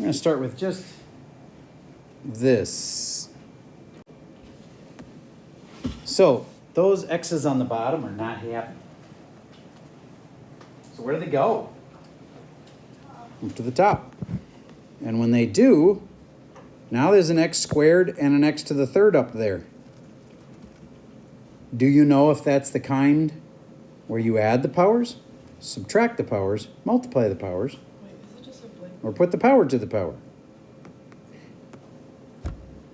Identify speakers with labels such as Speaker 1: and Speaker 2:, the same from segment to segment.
Speaker 1: going to start with just this. So those x's on the bottom are not happy. So where do they go? Up to the top. And when they do, now there's an x squared and an x to the third up there. Do you know if that's the kind where you add the powers, subtract the powers, multiply the powers, or put the power to the power?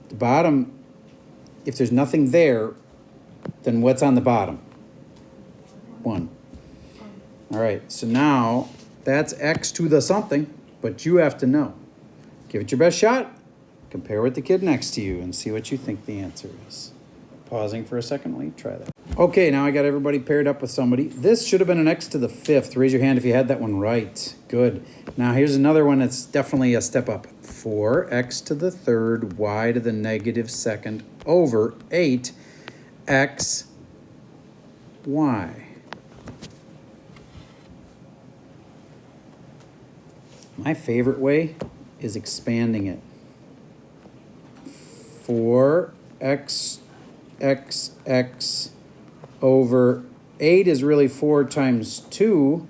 Speaker 1: The bottom, if there's nothing there, then what's on the bottom? 1. All right, so now that's x to the something, but you have to know. Give it your best shot. Compare with the kid next to you and see what you think the answer is. Pausing for a second while you try that. Okay, now I got everybody paired up with somebody. This should have been an x to the 5th. Raise your hand if you had that one right. Good. Now here's another one that's definitely a step up. 4x to the 3rd, y to the negative 2nd over 8x, y. My favorite way is expanding it. 4x x over 8 is really 4 times 2,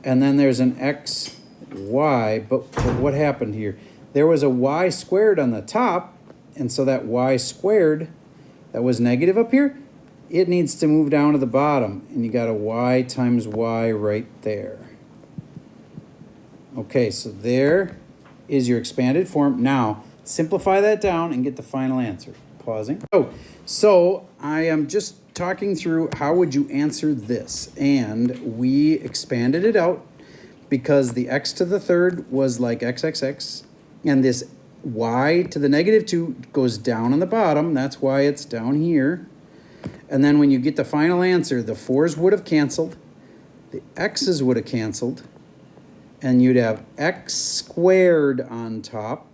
Speaker 1: and then there's an x, y, but what happened here? There was a y squared on the top, and so that y squared that was negative up here, it needs to move down to the bottom, and you got a y times y right there. Okay, so there is your expanded form. Now, simplify that down and get the final answer. Pausing. Oh, so I am just talking through how would you answer this, and we expanded it out because the x to the 3rd was like xxx, and this y to the negative 2 goes down on the bottom. That's why it's down here. And then when you get the final answer, the 4's would have canceled, the x's would have canceled, and you'd have x squared on top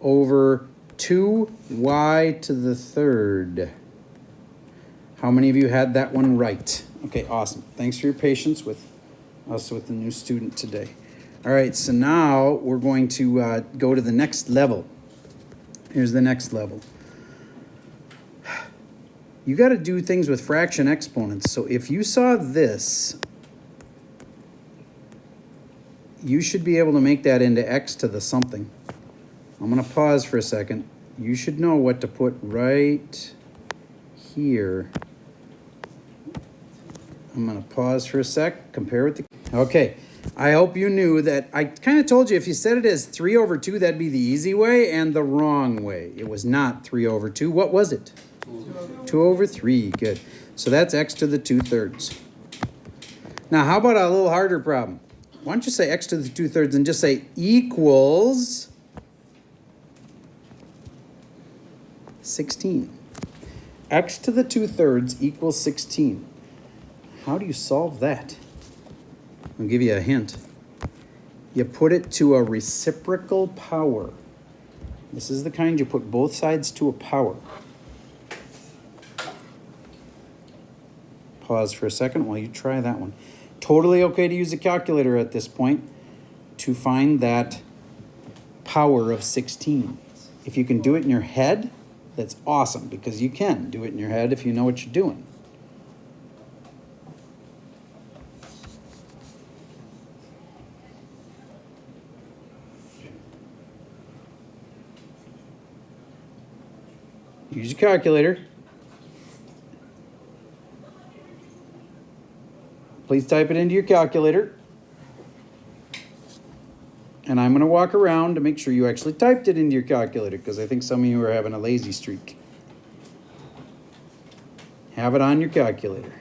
Speaker 1: over 2y to the 3rd. How many of you had that one right? Okay, awesome. Thanks for your patience with us with the new student today. All right, so now we're going to go to the next level. Here's the next level. You got to do things with fraction exponents. So if you saw this, you should be able to make that into x to the something. I'm going to pause for a second. You should know what to put right here. I'm going to pause for a sec, compare with the... Okay, I hope you knew that I kind of told you if you said it as 3 over 2, that'd be the easy way and the wrong way. It was not 3 over 2. What was it? 2 over 3. Good. So that's x to the 2/3. Now, how about a little harder problem? Why don't you say x to the 2/3 and just say equals 16. X to the 2/3 equals 16. How do you solve that? I'll give you a hint. You put it to a reciprocal power. This is the kind you put both sides to a power. Pause for a second while you try that one. Totally okay to use a calculator at this point to find that power of 16. If you can do it in your head, that's awesome, because you can do it in your head if you know what you're doing. Use your calculator. Please type it into your calculator. And I'm going to walk around to make sure you actually typed it into your calculator, because I think some of you are having a lazy streak. Have it on your calculator.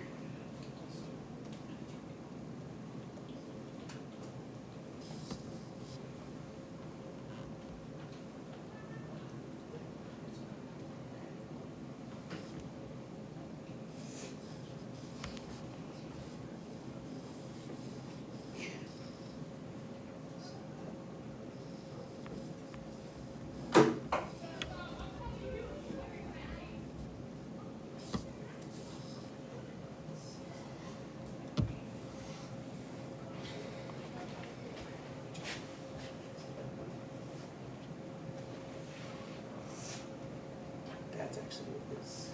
Speaker 1: actually it is.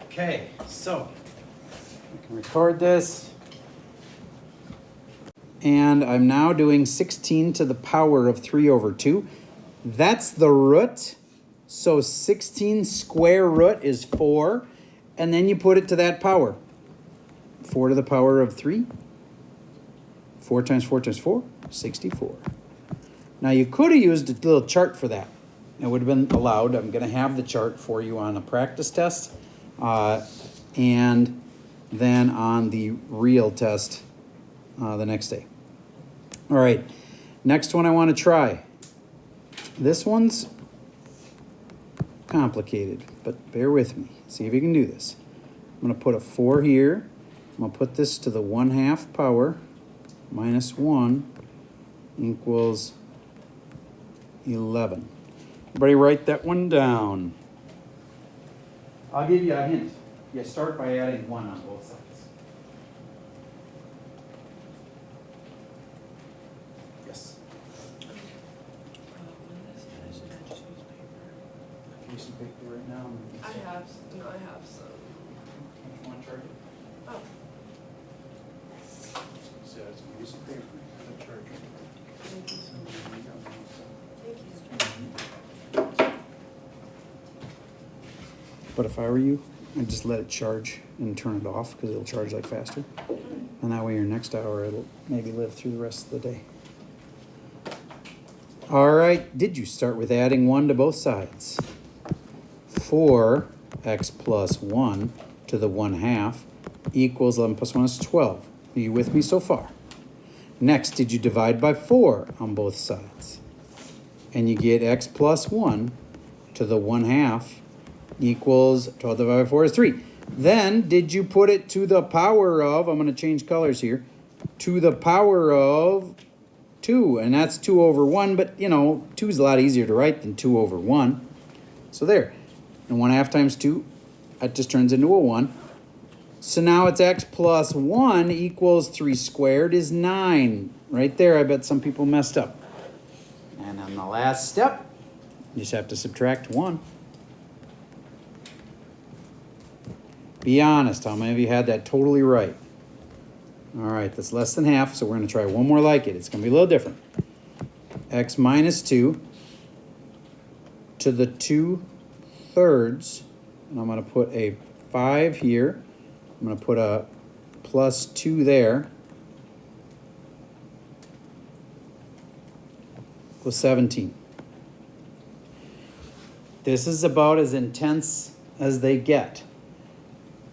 Speaker 1: Okay, so we can record this. And I'm now doing 16 to the power of 3 over 2. That's the root. So 16 square root is 4. And then you put it to that power. 4 to the power of 3. 4 times 4 times 4, 64. Now you could have used a little chart for that. It would have been allowed. I'm going to have the chart for you on a practice test. And then on the real test the next day. All right, next one I want to try. This one's complicated, but bear with me. See if you can do this. I'm going to put a 4 here. I'm going to put this to the 1/2 power minus 1 equals 11. Everybody write that one down. I'll give you a hint. You start by adding 1 on both sides. Yes. Use some paper right now.
Speaker 2: I have some.
Speaker 1: You want to charge it?
Speaker 2: Oh.
Speaker 1: So it's going to use some paper. Charge it.
Speaker 2: Thank you so much.
Speaker 1: But if I were you, I'd just let it charge and turn it off because it'll charge like faster. And that way your next hour, it'll maybe live through the rest of the day. All right, did you start with adding 1 to both sides? 4x plus 1 to the 1/2 equals 11 plus 1 is 12. Are you with me so far? Next, did you divide by 4 on both sides? And you get x plus 1 to the 1/2 equals 12 divided by 4 is 3. Then, did you put it to the power of, I'm going to change colors here, to the power of 2. And that's 2 over 1, but, 2 is a lot easier to write than 2 over 1. So there. And 1/2 times 2, that just turns into a 1. So now it's x plus 1 equals 3 squared is 9. Right there, I bet some people messed up. And on the last step, you just have to subtract 1. Be honest, how many of you had that totally right? All right, that's less than half, so we're going to try one more like it. It's going to be a little different. X minus 2 to the 2/3, and I'm going to put a 5 here. I'm going to put a plus 2 there. Equals 17. This is about as intense as they get.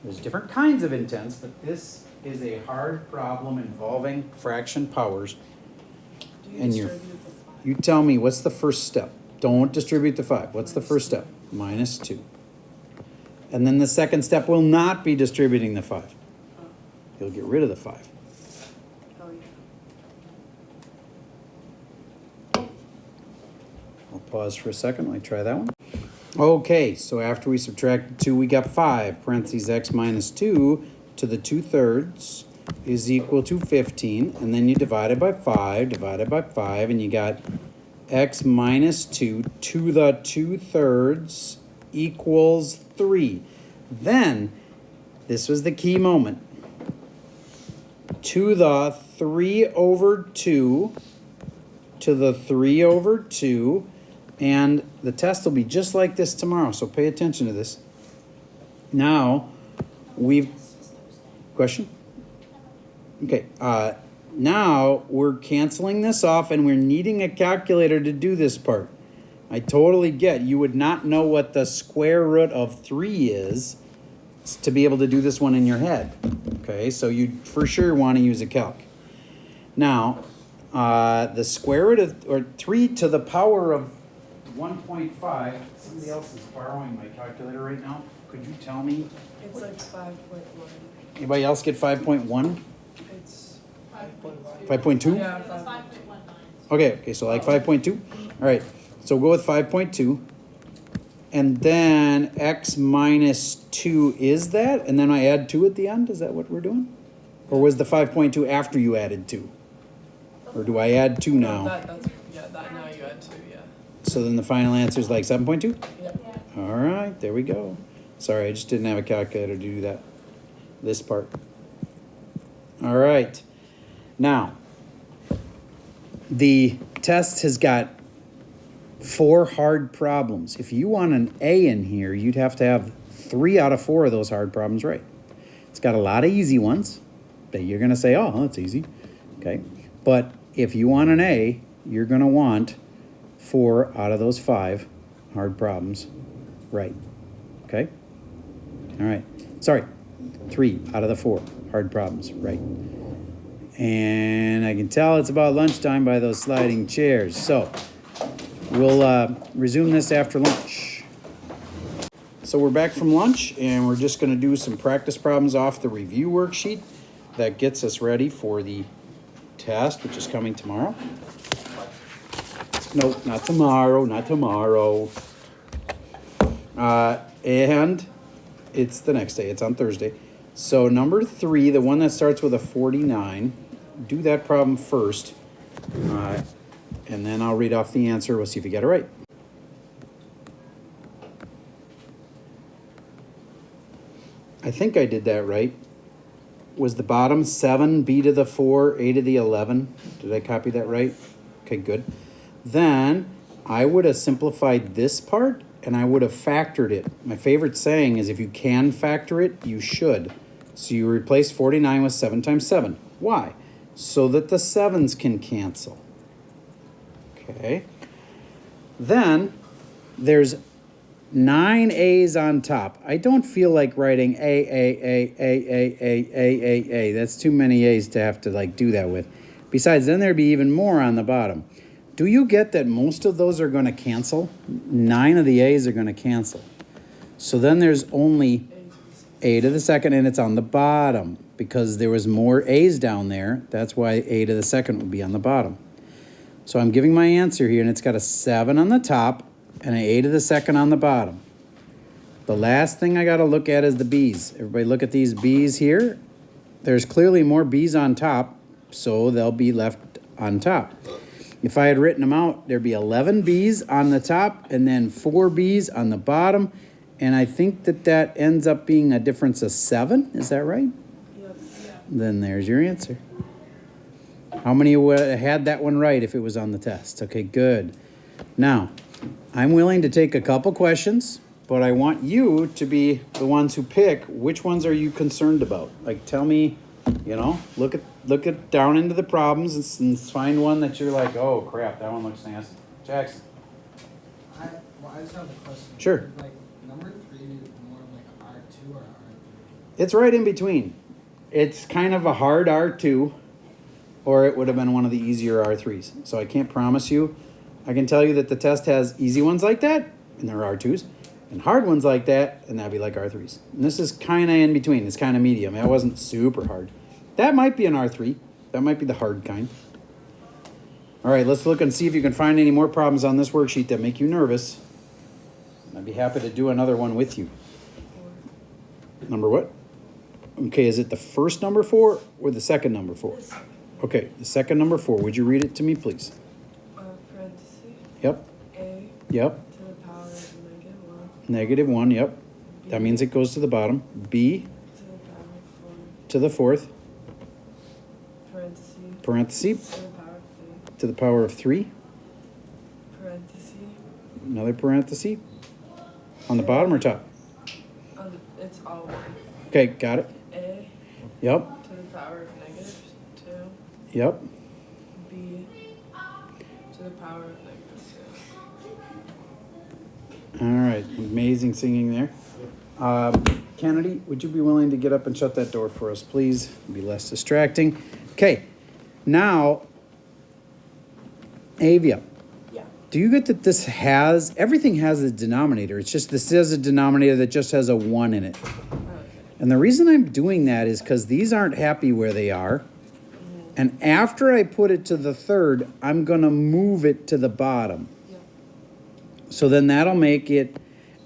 Speaker 1: There's different kinds of intense, but this is a hard problem involving fraction powers. And you tell me, what's the first step? Don't distribute the 5. What's the first step? Minus 2. And then the second step will not be distributing the 5. You'll get rid of the 5.
Speaker 2: Oh, yeah.
Speaker 1: I'll pause for a second. Let me try that one. Okay, so after we subtracted 2, we got 5. Parentheses x minus 2 to the 2/3 is equal to 15. And then you divide it by 5, and you got x minus 2 to the 2/3 equals 3. Then, this was the key moment. To the 3 over 2 to the 3 over 2. And the test will be just like this tomorrow, so pay attention to this. Now, question? Okay, now we're canceling this off and we're needing a calculator to do this part. I totally get you would not know what the square root of 3 is to be able to do this one in your head. Okay, so you for sure want to use a calc. Now, the square root of, or 3 to the power of 1.5. Somebody else is borrowing my calculator right now. Could you tell me?
Speaker 2: It's like 5.1.
Speaker 1: Anybody else get 5.1?
Speaker 2: It's 5.1.
Speaker 1: 5.2?
Speaker 2: Yeah,
Speaker 3: It's
Speaker 2: 5.
Speaker 3: 5.19.
Speaker 1: Okay, so like 5.2? All right, so we'll go with 5.2. And then x minus 2 is that? And then I add 2 at the end? Is that what we're doing? Or was the 5.2 after you added 2? Or do I add 2
Speaker 2: No,
Speaker 1: now?
Speaker 2: that now you add 2, yeah.
Speaker 1: So then the final answer is like 7.2?
Speaker 2: Yep.
Speaker 1: All right, there we go. Sorry, I just didn't have a calculator to do that. This part. All right. Now, the test has got 4 hard problems. If you want an A in here, you'd have to have 3 out of 4 of those hard problems right. It's got a lot of easy ones that you're going to say, oh, that's easy. Okay. But if you want an A, you're going to want 4 out of those 5 hard problems right. Okay? All right. Sorry. 3 out of the 4 hard problems right. And I can tell it's about lunchtime by those sliding chairs. So we'll resume this after lunch. So we're back from lunch, and we're just going to do some practice problems off the review worksheet. That gets us ready for the test, which is coming tomorrow. No, not tomorrow, not tomorrow. And it's the next day. It's on Thursday. So number 3, the one that starts with a 49, do that problem first. And then I'll read off the answer. We'll see if you get it right. I think I did that right. Was the bottom 7, b to the 4, a to the 11? Did I copy that right? Okay, good. Then I would have simplified this part and I would have factored it. My favorite saying is if you can factor it, you should. So you replace 49 with 7 times 7. Why? So that the 7s can cancel. Okay. Then there's 9 A's on top. I don't feel like writing A. That's too many A's to have to like do that with. Besides, then there'd be even more on the bottom. Do you get that most of those are going to cancel? 9 of the A's are going to cancel. So then there's only a to the second, and it's on the bottom because there was more A's down there. That's why a to the second would be on the bottom. So I'm giving my answer here, and it's got a 7 on the top and an a to the second on the bottom. The last thing I got to look at is the B's. Everybody look at these B's here. There's clearly more B's on top, so they'll be left on top. If I had written them out, there'd be 11 B's on the top and then 4 B's on the bottom. And I think that ends up being a difference of 7. Is that right?
Speaker 2: Yep.
Speaker 1: Then there's your answer. How many would have had that one right if it was on the test? Okay, good. Now, I'm willing to take a couple questions, but I want you to be the ones who pick which ones are you concerned about. Like, tell me, look at down into the problems and find one that you're like, oh crap, that one looks nasty. Jackson.
Speaker 4: I just have a question.
Speaker 1: Sure.
Speaker 4: Like number 3 is more of like a R2 or a R3?
Speaker 1: It's right in between. It's kind of a hard R2, or it would have been one of the easier R3s. So I can't promise you. I can tell you that the test has easy ones like that, and they're R2s, and hard ones like that, and that'd be like R3s. And this is kind of in between. It's kind of medium. That wasn't super hard. That might be an R3. That might be the hard kind. All right, let's look and see if you can find any more problems on this worksheet that make you nervous. I'd be happy to do another one with you. Number what? Okay, is it the first number 4 or the second number 4? Okay, the second number 4. Would you read it to me, please?
Speaker 2: Parenthesis.
Speaker 1: Yep.
Speaker 2: A.
Speaker 1: Yep.
Speaker 2: To the power of -1.
Speaker 1: -1, yep. That means it goes to the bottom. B
Speaker 2: To the power of 4.
Speaker 1: to the 4th.
Speaker 2: Parenthesis.
Speaker 1: Parenthesis.
Speaker 2: To the power of 3.
Speaker 1: To the power of 3.
Speaker 2: Parenthesis.
Speaker 1: Another parenthesis. On the bottom or top?
Speaker 2: It's all one.
Speaker 1: Okay, got it.
Speaker 2: A.
Speaker 1: Yep.
Speaker 2: To the power of -2.
Speaker 1: Yep.
Speaker 2: B. To the power of -2.
Speaker 1: All right. Amazing singing there. Kennedy, would you be willing to get up and shut that door for us, please? It'd be less distracting. Okay. Now, Avia.
Speaker 2: Yeah.
Speaker 1: Do you get that this has, everything has a denominator. It's just this is a denominator that just has a 1 in it.
Speaker 2: Okay.
Speaker 1: And the reason I'm doing that is because these aren't happy where they are. And after I put it to the third, I'm gonna move it to the bottom.
Speaker 2: Yep.
Speaker 1: So then that'll make it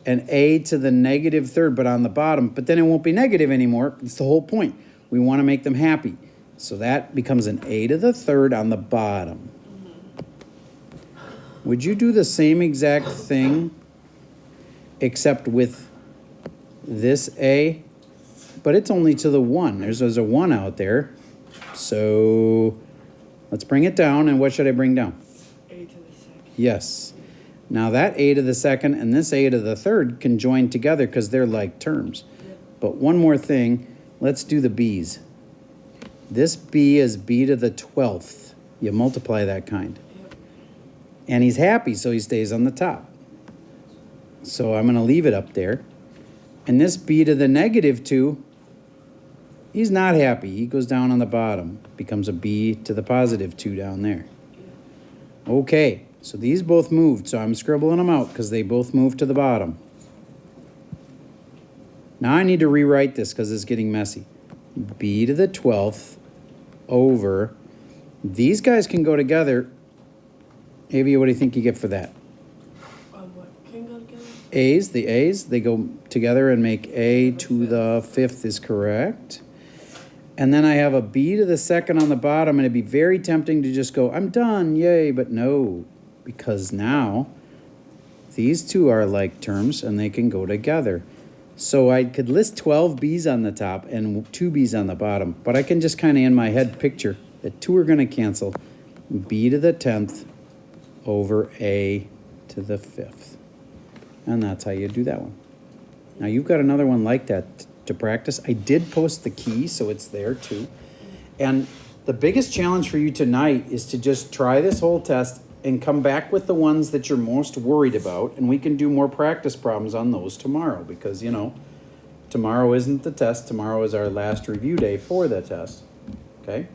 Speaker 1: an a to the negative third, but on the bottom. But then it won't be negative anymore. It's the whole point. We want to make them happy. So that becomes an a to the third on the bottom. Would you do the same exact thing, except with this a? But it's only to the 1. There's a 1 out there. So let's bring it down. And what should I bring down?
Speaker 2: A to the second.
Speaker 1: Yes. Now that a to the second and this a to the third can join together because they're like terms.
Speaker 2: Yep.
Speaker 1: But one more thing, let's do the b's. This b is b to the 12th. You multiply that kind.
Speaker 2: Yep.
Speaker 1: And he's happy, so he stays on the top. So I'm going to leave it up there. And this b to the negative 2, he's not happy. He goes down on the bottom. Becomes a b to the positive 2 down there. Okay. So these both moved, so I'm scribbling them out because they both moved to the bottom. Now I need to rewrite this because it's getting messy. B to the 12th over, these guys can go together. Avia, what do you think you get for that?
Speaker 2: What can go together?
Speaker 1: The A's, they go together and make a to the 5th is correct. And then I have a b to the second on the bottom, and it'd be very tempting to just go, I'm done, yay, but no. Because now these two are like terms and they can go together. So I could list 12 B's on the top and 2 B's on the bottom, but I can just kind of in my head picture that 2 are going to cancel. B to the 10th over A to the 5th. And that's how you do that one. Now you've got another one like that to practice. I did post the key, so it's there too. And the biggest challenge for you tonight is to just try this whole test and come back with the ones that you're most worried about, and we can do more practice problems on those tomorrow because, you know, tomorrow isn't the test. Tomorrow is our last review day for the test, okay?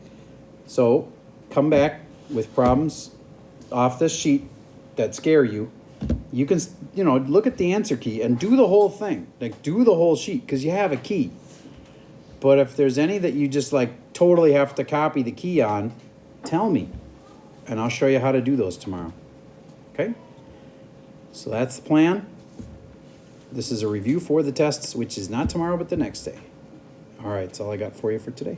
Speaker 1: So come back with problems off this sheet that scare you. You can, you know, look at the answer key and do the whole thing. Like, do the whole sheet because you have a key. But if there's any that you just, like, totally have to copy the key on, tell me. And I'll show you how to do those tomorrow. Okay? So that's the plan. This is a review for the tests, which is not tomorrow, but the next day. All right, that's all I got for you for today.